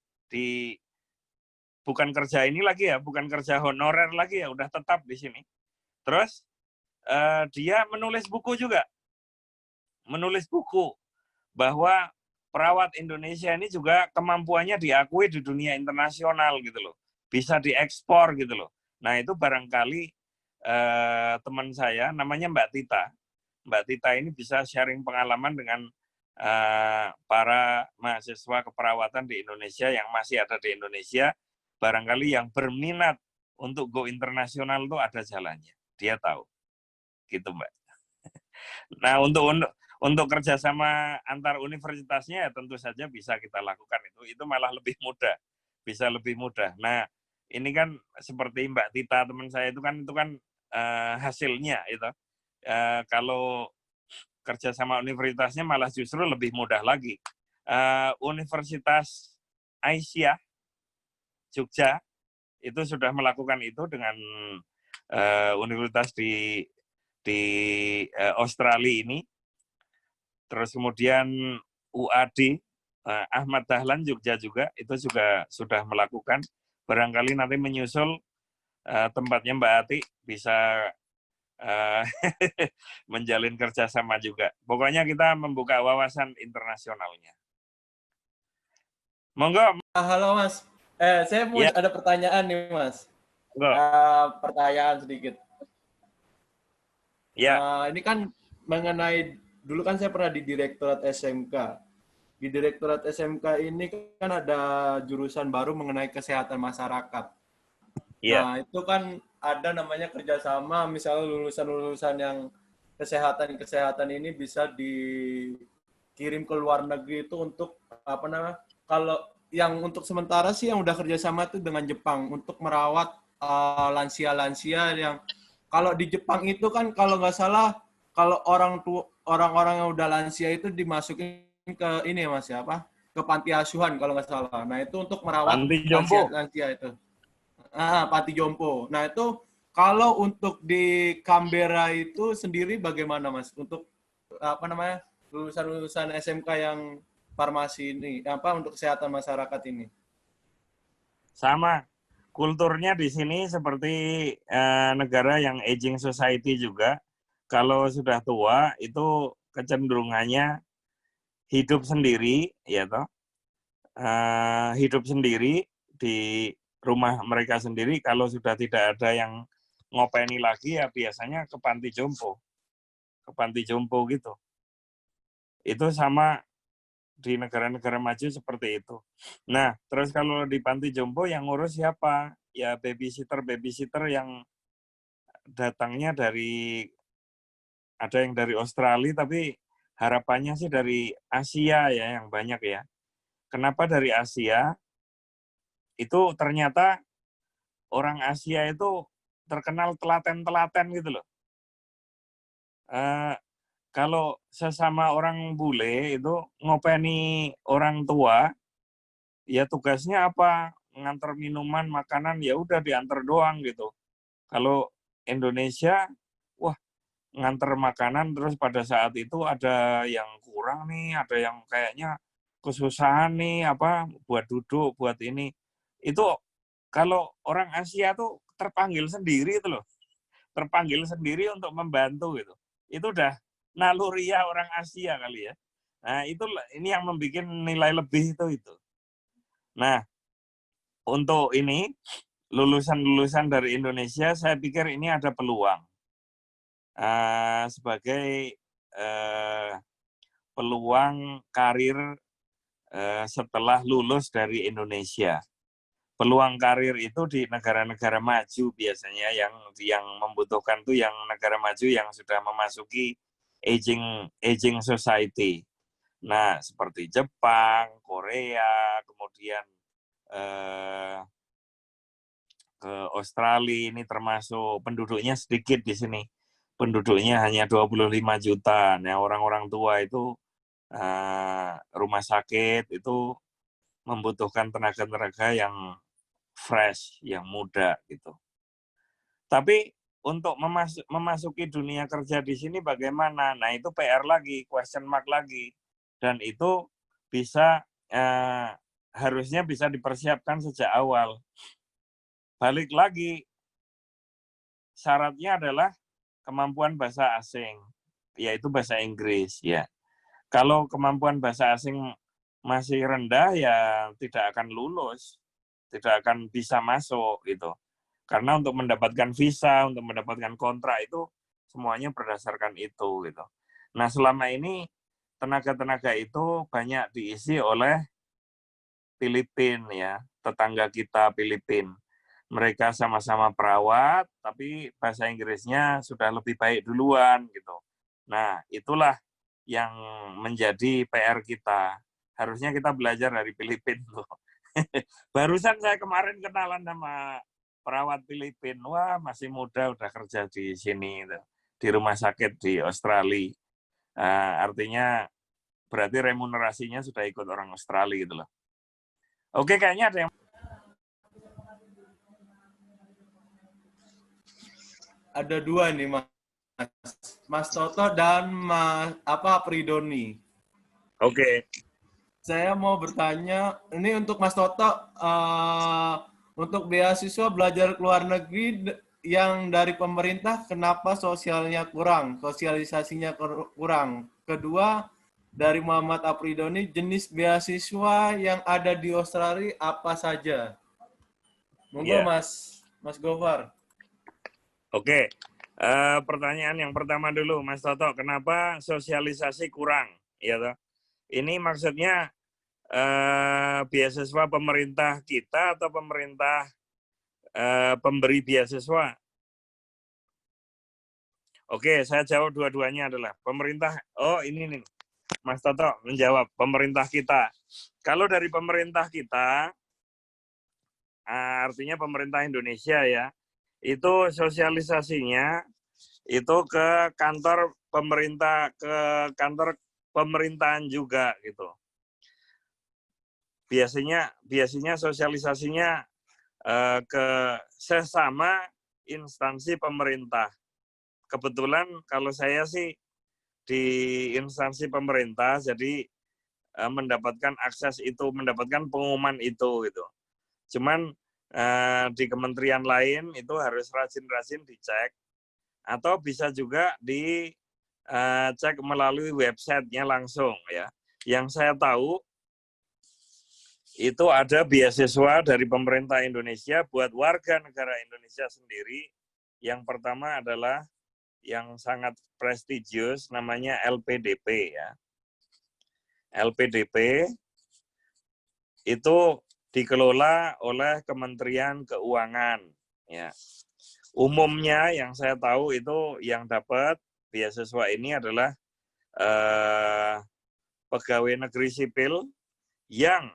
bukan kerja ini lagi ya, bukan kerja honorer lagi ya, udah tetap di sini. Terus dia menulis buku juga, menulis buku bahwa perawat Indonesia ini juga kemampuannya diakui di dunia internasional gitu loh, bisa diekspor gitu loh. Nah itu barangkali teman saya namanya Mbak Tita. Mbak Tita ini bisa sharing pengalaman dengan para mahasiswa keperawatan di Indonesia yang masih ada di Indonesia, barangkali yang berminat untuk go internasional itu ada jalannya. Dia tahu. Gitu, Mbak. Nah, untuk kerjasama antar universitasnya ya tentu saja bisa kita lakukan itu malah lebih mudah, bisa lebih mudah. Nah, ini kan seperti Mbak Tita teman saya itu kan hasilnya itu. Kalau kerjasama universitasnya malah justru lebih mudah lagi. Universitas Aisyah Jogja itu sudah melakukan itu dengan universitas di Australia ini. Terus kemudian UAD Ahmad Dahlan Jogja juga itu juga sudah melakukan. Barangkali nanti menyusul tempatnya Mbak Ati bisa menjalin kerjasama juga. Pokoknya kita membuka wawasan internasionalnya. Monggo. Halo Mas, saya mau ada pertanyaan nih Mas. Pertanyaan sedikit. Ya. Ini kan mengenai, dulu kan saya pernah di Direktorat SMK. Di Direktorat SMK ini kan ada jurusan baru mengenai kesehatan masyarakat. Ya. Nah, itu kan ada namanya kerjasama, misalnya lulusan-lulusan yang kesehatan ini bisa dikirim ke luar negeri itu untuk kalau yang untuk sementara sih yang udah kerjasama itu dengan Jepang untuk merawat lansia-lansia yang kalau di Jepang itu kan kalau nggak salah kalau orang-orang yang udah lansia itu dimasukin ke ini Mas ya ke panti asuhan kalau nggak salah. Nah itu untuk merawat lansia itu. Panti jompo. Nah itu kalau untuk di Canberra itu sendiri bagaimana Mas untuk lulusan-lulusan SMK yang farmasi ini untuk kesehatan masyarakat ini? Sama. Kulturnya di sini seperti negara yang aging society juga. Kalau sudah tua itu kecenderungannya hidup sendiri, ya toh. Hidup sendiri di rumah mereka sendiri. Kalau sudah tidak ada yang ngopeni lagi ya biasanya ke panti jompo gitu. Itu sama di negara-negara maju seperti itu. Nah, terus kalau di panti jompo yang ngurus siapa? Ya babysitter yang datangnya ada yang dari Australia, tapi harapannya sih dari Asia ya yang banyak ya. Kenapa dari Asia? Itu ternyata orang Asia itu terkenal telaten-telaten gitu loh. kalau sesama orang bule itu ngopeni orang tua, ya tugasnya apa? Nganter minuman, makanan, ya udah diantar doang gitu. Kalau Indonesia, wah nganter makanan terus pada saat itu ada yang kurang nih, ada yang kayaknya kesusahan nih, apa buat duduk, buat ini. Itu kalau orang Asia tuh terpanggil sendiri itu loh. Terpanggil sendiri untuk membantu gitu. Itu udah naluriah orang Asia kali ya. Nah, itu ini yang membuat nilai lebih itu. Nah, untuk ini lulusan-lulusan dari Indonesia, saya pikir ini ada peluang sebagai peluang karir setelah lulus dari Indonesia. Peluang karir itu di negara-negara maju biasanya yang membutuhkan tuh yang negara maju yang sudah memasuki aging society. Nah, seperti Jepang, Korea, kemudian ke Australia, ini termasuk penduduknya sedikit di sini. Penduduknya hanya 25 juta. Nah, orang-orang tua itu rumah sakit itu membutuhkan tenaga-tenaga yang fresh, yang muda gitu. Tapi untuk memasuki dunia kerja di sini bagaimana? Nah, itu PR lagi, question mark lagi. Dan itu bisa harusnya bisa dipersiapkan sejak awal. Balik lagi, syaratnya adalah kemampuan bahasa asing, yaitu bahasa Inggris ya. Kalau kemampuan bahasa asing masih rendah ya tidak akan lulus, tidak akan bisa masuk gitu. Karena untuk mendapatkan visa, untuk mendapatkan kontrak itu semuanya berdasarkan itu gitu. Nah, selama ini tenaga-tenaga itu banyak diisi oleh Filipina ya, tetangga kita Filipina. Mereka sama-sama perawat, tapi bahasa Inggrisnya sudah lebih baik duluan gitu. Nah, itulah yang menjadi PR kita. Harusnya kita belajar dari Filipina tuh. Barusan saya kemarin kenalan sama perawat Filipina. Wah, masih muda udah kerja di sini tuh, di rumah sakit di Australia. Artinya berarti remunerasinya sudah ikut orang Australia gitu loh. Oke, kayaknya ada yang Ada dua nih Mas. Mas Toto dan Mas Pridoni. Oke. Saya mau bertanya, ini untuk Mas Toto, untuk beasiswa belajar ke luar negeri yang dari pemerintah, kenapa sosialisasinya kurang? Kedua, dari Muhammad Apridoni, jenis beasiswa yang ada di Australia apa saja? Monggo Yeah. Mas Gofar. Oke. Pertanyaan yang pertama dulu, Mas Toto, kenapa sosialisasi kurang? Ya toh? Ini maksudnya beasiswa pemerintah kita atau pemerintah pemberi beasiswa? Oke, saya jawab dua-duanya adalah pemerintah. Oh, ini nih, Mas Toto menjawab pemerintah kita. Kalau dari pemerintah kita, artinya pemerintah Indonesia ya, itu sosialisasinya itu ke kantor pemerintah, ke kantor pemerintahan juga gitu. Biasanya sosialisasinya ke sesama instansi pemerintah. Kebetulan kalau saya sih di instansi pemerintah, jadi mendapatkan akses itu, mendapatkan pengumuman itu gitu. Cuman di kementerian lain itu harus rajin-rajin dicek, atau bisa juga dicek melalui websitenya langsung ya. Yang saya tahu itu ada beasiswa dari pemerintah Indonesia buat warga negara Indonesia sendiri. Yang pertama adalah yang sangat prestisius, namanya LPDP ya. LPDP itu dikelola oleh Kementerian Keuangan ya. Umumnya yang saya tahu itu yang dapat beasiswa ini adalah pegawai negeri sipil yang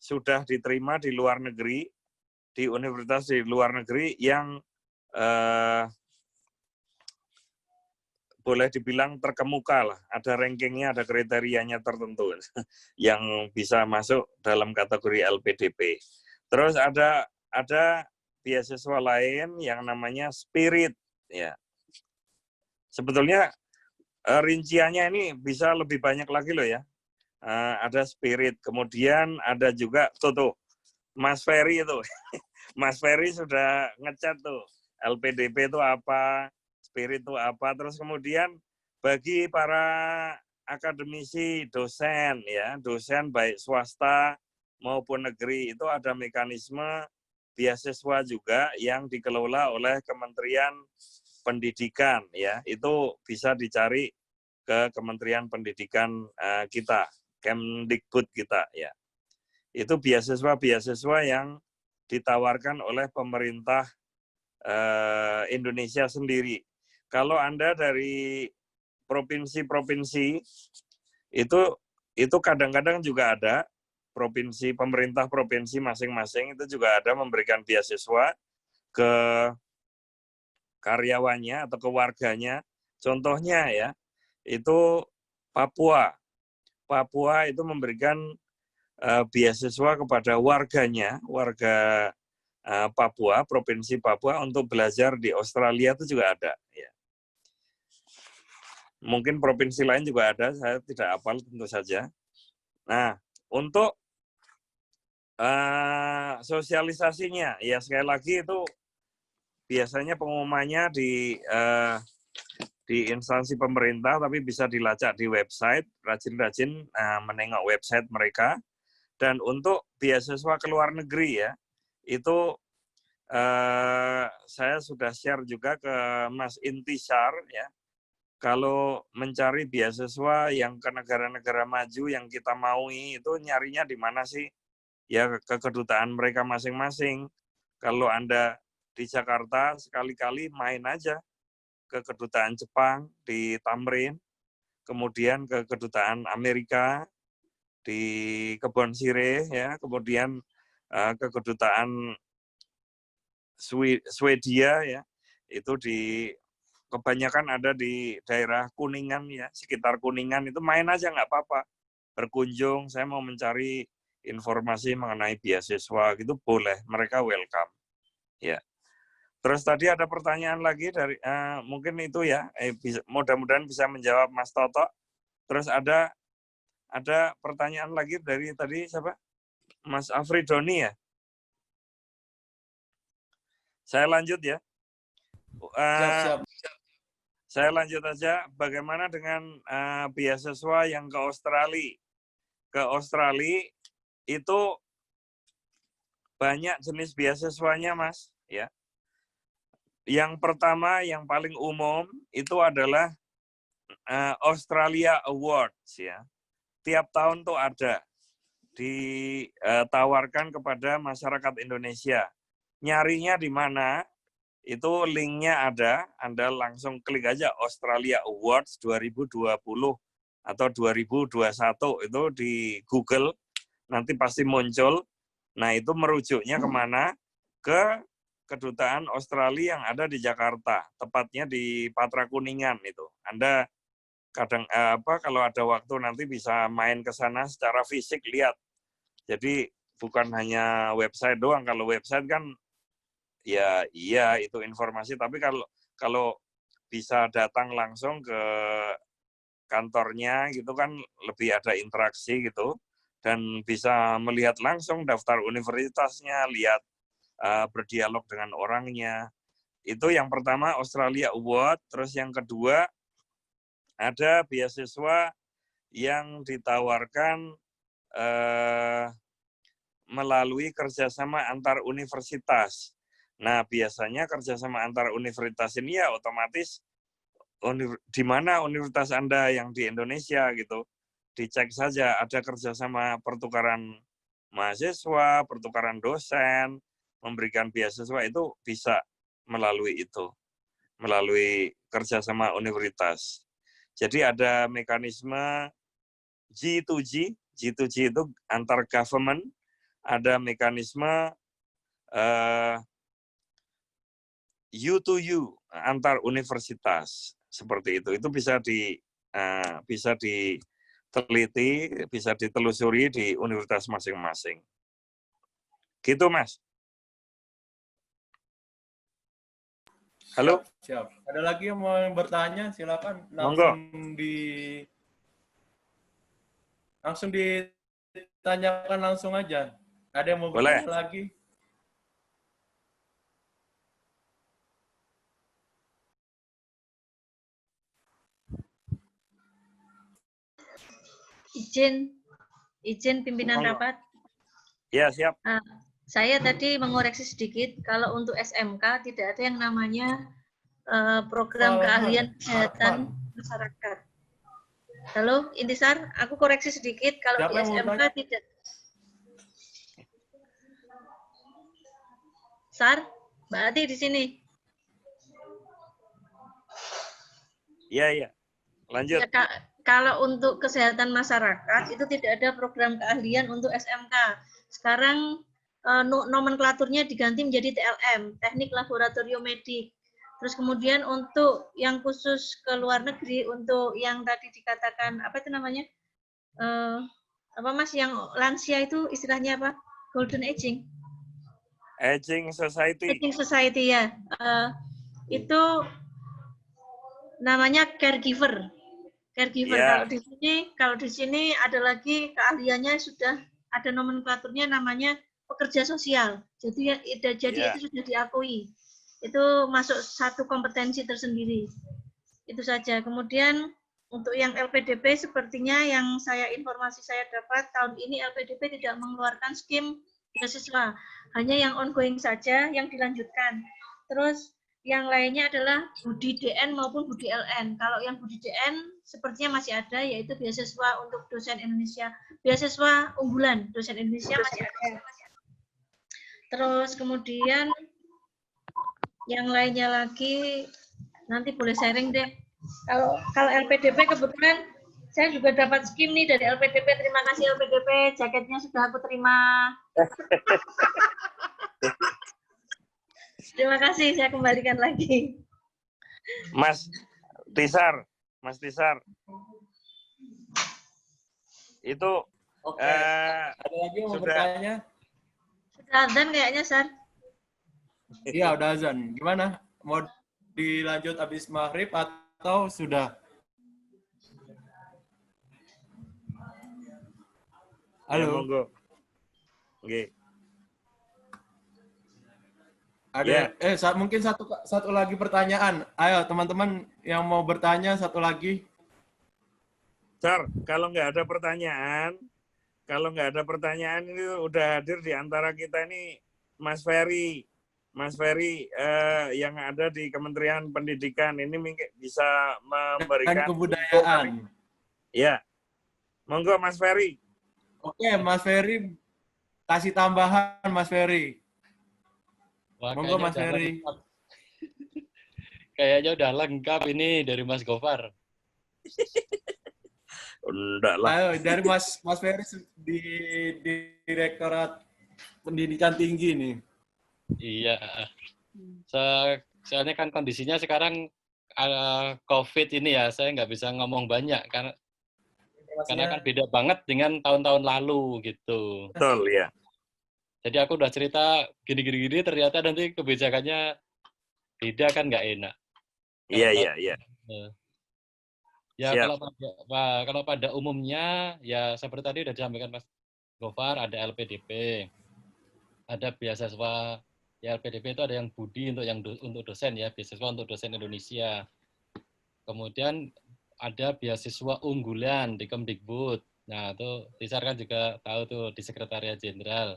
sudah diterima di luar negeri, di universitas di luar negeri yang boleh dibilang terkemuka lah, ada rankingnya, ada kriterianya tertentu yang bisa masuk dalam kategori LPDP. Terus ada beasiswa lain yang namanya Spirit, ya. Sebetulnya rinciannya ini bisa lebih banyak lagi loh ya. Ada Spirit, kemudian ada juga tuh Mas Ferry itu, Mas Ferry sudah ngechat tuh LPDP itu apa, Spirit itu apa, terus kemudian bagi para akademisi, dosen ya, dosen baik swasta maupun negeri itu ada mekanisme beasiswa juga yang dikelola oleh Kementerian Pendidikan ya, itu bisa dicari ke Kementerian Pendidikan kita, Kemdikbud kita ya. Itu beasiswa yang ditawarkan oleh pemerintah Indonesia sendiri. Kalau Anda dari provinsi-provinsi itu kadang-kadang juga ada pemerintah provinsi masing-masing itu juga ada memberikan beasiswa ke karyawannya atau ke warganya. Contohnya ya, itu Papua. Papua itu memberikan beasiswa kepada warganya, warga Papua, Provinsi Papua untuk belajar di Australia itu juga ada. Ya. Mungkin provinsi lain juga ada, saya tidak hafal tentu saja. Nah, untuk sosialisasinya, ya sekali lagi itu biasanya pengumumannya di instansi pemerintah, tapi bisa dilacak di website, rajin-rajin menengok website mereka. Dan untuk beasiswa ke luar negeri ya, itu saya sudah share juga ke Mas Intisar ya. Kalau mencari beasiswa yang ke negara-negara maju yang kita maui itu nyarinya di mana sih? Ya ke kedutaan mereka masing-masing. Kalau Anda di Jakarta sekali-kali main aja ke kedutaan Jepang di Tamrin, kemudian ke kedutaan Amerika di Kebon Sirih ya, kemudian ke kedutaan Swedia ya, itu kebanyakan ada di daerah Kuningan ya, sekitar Kuningan, itu main aja nggak apa-apa, berkunjung, saya mau mencari informasi mengenai beasiswa gitu boleh, mereka welcome ya. Terus tadi ada pertanyaan lagi dari mungkin itu ya, mudah-mudahan bisa menjawab Mas Toto. Terus ada pertanyaan lagi dari tadi siapa? Mas Afridoni ya. Saya lanjut ya. Siap. Saya lanjut aja. Bagaimana dengan beasiswa yang ke Australia? Ke Australia itu banyak jenis beasiswanya, Mas. Ya. Yang pertama, yang paling umum itu adalah Australia Awards ya. Tiap tahun tuh ada ditawarkan kepada masyarakat Indonesia. Nyarinya di mana? Itu linknya ada, Anda langsung klik aja Australia Awards 2020 atau 2021 itu di Google, nanti pasti muncul. Nah itu merujuknya kemana? Ke Kedutaan Australia yang ada di Jakarta, tepatnya di Patra Kuningan itu. Anda kalau ada waktu nanti bisa main ke sana secara fisik lihat. Jadi bukan hanya website doang, kalau website kan ya iya itu informasi, tapi kalau bisa datang langsung ke kantornya gitu kan lebih ada interaksi gitu, dan bisa melihat langsung daftar universitasnya, lihat berdialog dengan orangnya. Itu yang pertama Australia Award. Terus yang kedua ada beasiswa yang ditawarkan melalui kerjasama antar universitas. Nah, biasanya kerjasama antar universitas ini ya otomatis di mana universitas Anda yang di Indonesia gitu. Dicek saja ada kerjasama pertukaran mahasiswa, pertukaran dosen, memberikan beasiswa itu bisa melalui itu, melalui kerjasama universitas. Jadi ada mekanisme G2G itu antar government, ada mekanisme U2U antar universitas. seperti itu. Itu bisa diteliti, bisa ditelusuri di universitas masing-masing. Gitu, Mas. Halo? Siap. Ada lagi yang mau bertanya? Silakan Monggo. langsung ditanyakan langsung aja. Ada yang mau Boleh. bertanya lagi? Izin pimpinan Monggo. rapat. Ya, siap. Saya tadi mengoreksi sedikit, kalau untuk SMK tidak ada yang namanya program keahlian kesehatan masyarakat. Halo, Intisar, aku koreksi sedikit, kalau Siapa di SMK tidak. Sar, Mbak Ati di sini. Iya. Lanjut. Ya, kalau untuk kesehatan masyarakat itu tidak ada program keahlian untuk SMK. Sekarang nomenklaturnya diganti menjadi TLM, Teknik Laboratorium Medik. Terus kemudian untuk yang khusus ke luar negeri, untuk yang tadi dikatakan apa itu namanya, apa Mas, yang lansia itu istilahnya apa? Golden aging. Aging Society. Aging Society ya. Itu namanya caregiver. Ya. Kalau di sini ada lagi keahliannya, sudah ada nomenklaturnya namanya pekerja sosial. Jadi itu sudah diakui. Itu masuk satu kompetensi tersendiri. Itu saja. Kemudian untuk yang LPDP sepertinya yang informasi saya dapat tahun ini LPDP tidak mengeluarkan skim beasiswa. Hanya yang ongoing saja yang dilanjutkan. Terus yang lainnya adalah Budi DN maupun Budi LN. Kalau yang Budi DN sepertinya masih ada, yaitu beasiswa untuk dosen Indonesia, beasiswa unggulan dosen Indonesia masih ada. Terus kemudian yang lainnya lagi nanti boleh sharing deh. Kalau LPDP kebetulan saya juga dapat skim nih dari LPDP. Terima kasih LPDP, jaketnya sudah aku terima. Terima kasih, saya kembalikan lagi. Mas Tisar. Itu ada lagi yang mau bertanya? Sudah azan kayaknya, Sar. Iya, udah azan. Gimana? Mau dilanjut habis maghrib atau sudah? Halo. Ya, monggo. Oke. Ada mungkin satu lagi pertanyaan. Ayo teman-teman yang mau bertanya satu lagi. Sar, kalau nggak ada pertanyaan ini udah hadir di antara kita ini Mas Ferry. Mas Ferry yang ada di Kementerian Pendidikan ini bisa memberikan dan kebudayaan. Ya. Monggo Mas Ferry. Oke, Mas Ferry kasih tambahan Mas Ferry. Wah, monggo Mas Ferry. Kayaknya udah lengkap ini dari Mas Gofar. Enggak lah. Ayo, dari Mas Ferry di Direktorat Pendidikan Tinggi nih. Iya. Soalnya kan kondisinya sekarang COVID ini ya, saya nggak bisa ngomong banyak karena kan beda banget dengan tahun-tahun lalu gitu. Betul ya. Jadi aku udah cerita gini, ternyata nanti kebijakannya beda, kan nggak enak. Iya. Ya kalau pada umumnya ya seperti tadi udah disampaikan Mas Gofar, ada LPDP, ada beasiswa. Ya LPDP itu ada yang Budi untuk dosen ya, beasiswa untuk dosen Indonesia. Kemudian ada beasiswa unggulan di Kemdikbud. Nah itu Tisar kan juga tahu tuh di Sekretariat Jenderal.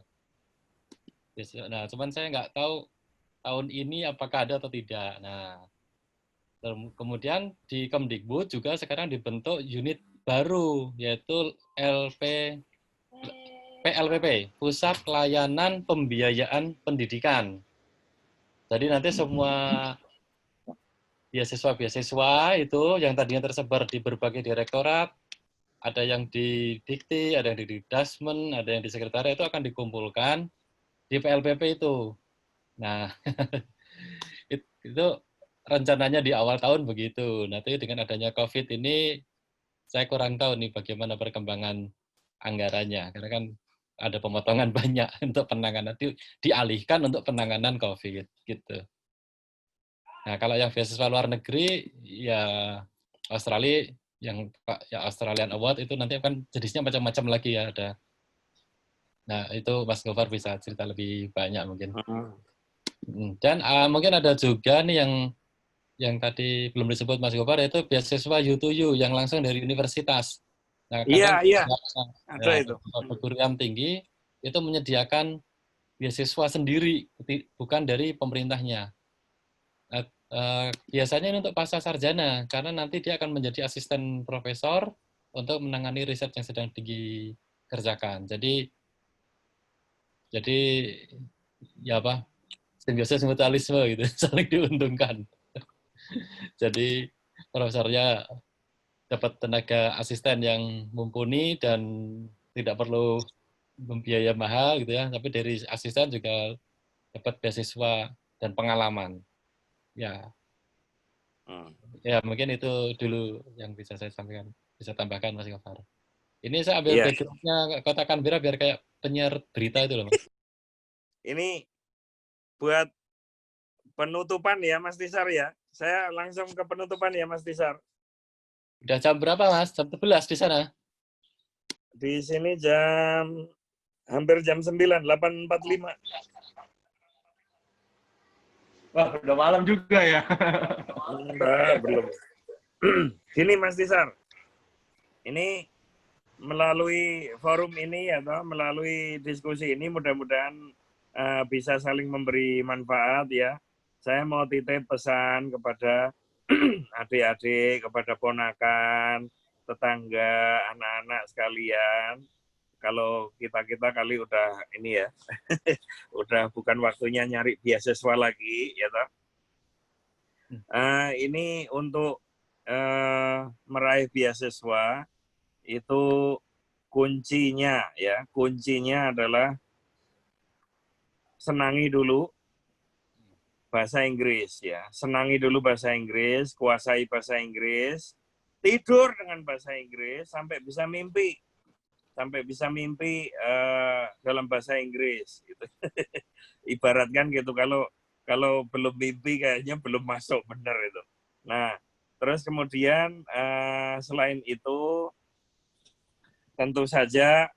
Nah cuman saya nggak tahu tahun ini apakah ada atau tidak. Nah kemudian di Kemdikbud juga sekarang dibentuk unit baru, yaitu PLPP, Pusat Layanan Pembiayaan Pendidikan. Jadi nanti semua beasiswa itu yang tadinya tersebar di berbagai direktorat, ada yang di Dikti, ada yang di Dikdasmen, ada yang di Sekretariat, itu akan dikumpulkan di PLPP itu. Nah, itu rencananya di awal tahun begitu. Nanti dengan adanya COVID ini, saya kurang tahu nih bagaimana perkembangan anggarannya. Karena kan ada pemotongan banyak untuk penanganan, dialihkan untuk penanganan COVID gitu. Nah, kalau yang beasiswa luar negeri, ya Australia, yang ya Australian Award itu nanti akan jenisnya macam-macam lagi ya. Ada. Nah, itu Mas Gofar bisa cerita lebih banyak mungkin. Dan mungkin ada juga nih yang tadi belum disebut Mas Gofar, yaitu beasiswa U2U yang langsung dari universitas. Nah, kadang Iya, ada itu. perguruan tinggi itu menyediakan beasiswa sendiri, bukan dari pemerintahnya. Biasanya ini untuk pasca sarjana, karena nanti dia akan menjadi asisten profesor untuk menangani riset yang sedang dikerjakan. Jadi ya apa, simbiosis mutualisme gitu, saling diuntungkan. Jadi profesornya dapat tenaga asisten yang mumpuni dan tidak perlu membiaya mahal gitu ya, tapi dari asisten juga dapat beasiswa dan pengalaman. Ya, ya mungkin itu dulu yang bisa saya sampaikan, bisa tambahkan Mas Gofar. Ini saya ambil background-nya Kota Canberra biar kayak penyiar berita itu loh, Mas. Ini buat penutupan ya, Mas Tisar ya. Saya langsung ke penutupan ya, Mas Tisar. Udah jam berapa, Mas? Jam 11 di sana? Di sini hampir jam 9, 8.45. Wah, udah malam juga ya. Enggak, belum. Gini Mas Tisar, ini melalui forum ini atau melalui diskusi ini mudah-mudahan bisa saling memberi manfaat ya. Saya mau titip pesan kepada adik-adik, kepada ponakan, tetangga, anak-anak sekalian. Kalau kita kali udah ini ya, udah bukan waktunya nyari beasiswa lagi ya toh. Ini untuk meraih beasiswa itu kuncinya adalah senangi dulu bahasa Inggris ya. Senangi dulu bahasa Inggris, kuasai bahasa Inggris, tidur dengan bahasa Inggris sampai bisa mimpi. Dalam bahasa Inggris gitu. Ibaratkan gitu, kalau belum mimpi kayaknya belum masuk benar itu. Nah, terus kemudian selain itu tentu saja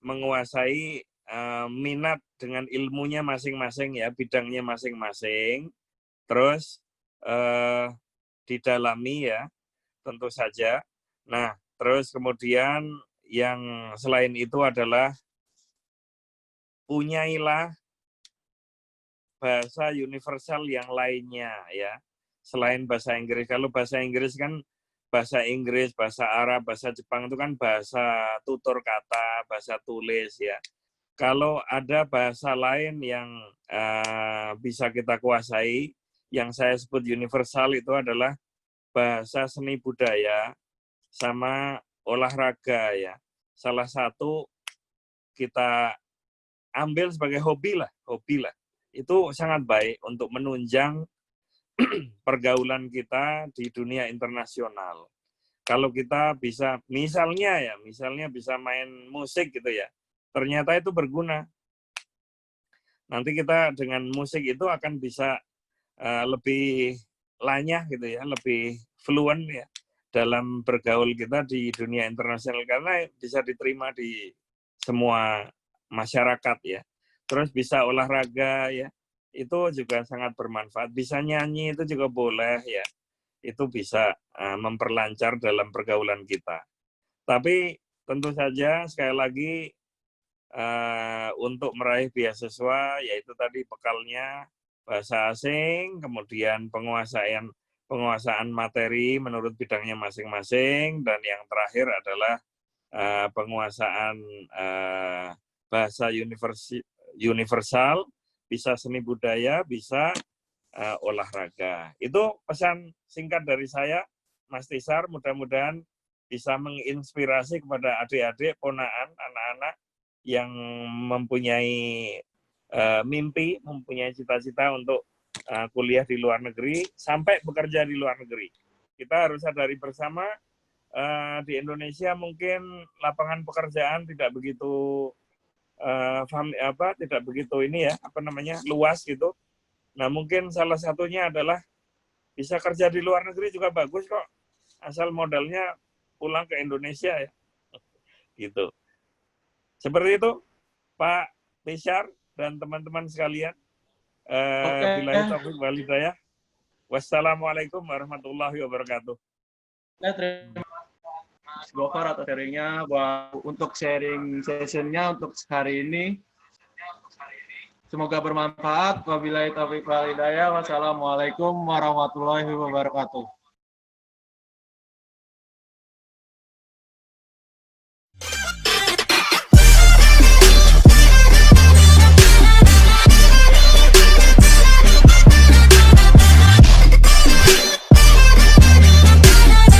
menguasai minat dengan ilmunya masing-masing ya, bidangnya masing-masing. Terus didalami ya, tentu saja. Nah, terus kemudian yang selain itu adalah punyailah bahasa universal yang lainnya ya. Selain bahasa Inggris. Kalau bahasa Inggris kan bahasa Inggris, bahasa Arab, bahasa Jepang itu kan bahasa tutur kata, bahasa tulis ya. Kalau ada bahasa lain yang bisa kita kuasai, yang saya sebut universal itu adalah bahasa seni budaya sama olahraga ya. Salah satu kita ambil sebagai hobi lah. Itu sangat baik untuk menunjang pergaulan kita di dunia internasional. Kalau kita bisa, misalnya bisa main musik gitu ya, ternyata itu berguna. Nanti kita dengan musik itu akan bisa lebih lanyah gitu ya, lebih fluent ya dalam bergaul kita di dunia internasional karena bisa diterima di semua masyarakat ya. Terus bisa olahraga ya, itu juga sangat bermanfaat. Bisa nyanyi itu juga boleh ya, itu bisa memperlancar dalam pergaulan kita. Tapi tentu saja sekali lagi untuk meraih beasiswa yaitu tadi bekalnya bahasa asing, kemudian penguasaan materi menurut bidangnya masing-masing, dan yang terakhir adalah penguasaan bahasa universal, bisa seni budaya, bisa olahraga. Itu pesan singkat dari saya, Mas Tisar. Mudah-mudahan bisa menginspirasi kepada adik-adik, ponaan, anak-anak yang mempunyai mimpi, mempunyai cita-cita untuk kuliah di luar negeri sampai bekerja di luar negeri. Kita harus sadari bersama di Indonesia mungkin lapangan pekerjaan tidak begitu tidak begitu luas gitu. Nah, mungkin salah satunya adalah bisa kerja di luar negeri juga bagus kok, asal modalnya pulang ke Indonesia ya. Gitu. Seperti itu, Pak Tishar dan teman-teman sekalian. Billahi taufiq wal hidayah. Wassalamualaikum warahmatullahi wabarakatuh. Terima kasih Mas Gofar atas sharingnya. Untuk sharing sessionnya untuk hari ini. Semoga bermanfaat. Wabillahi taufiq wal hidayah. Wassalamualaikum warahmatullahi wabarakatuh.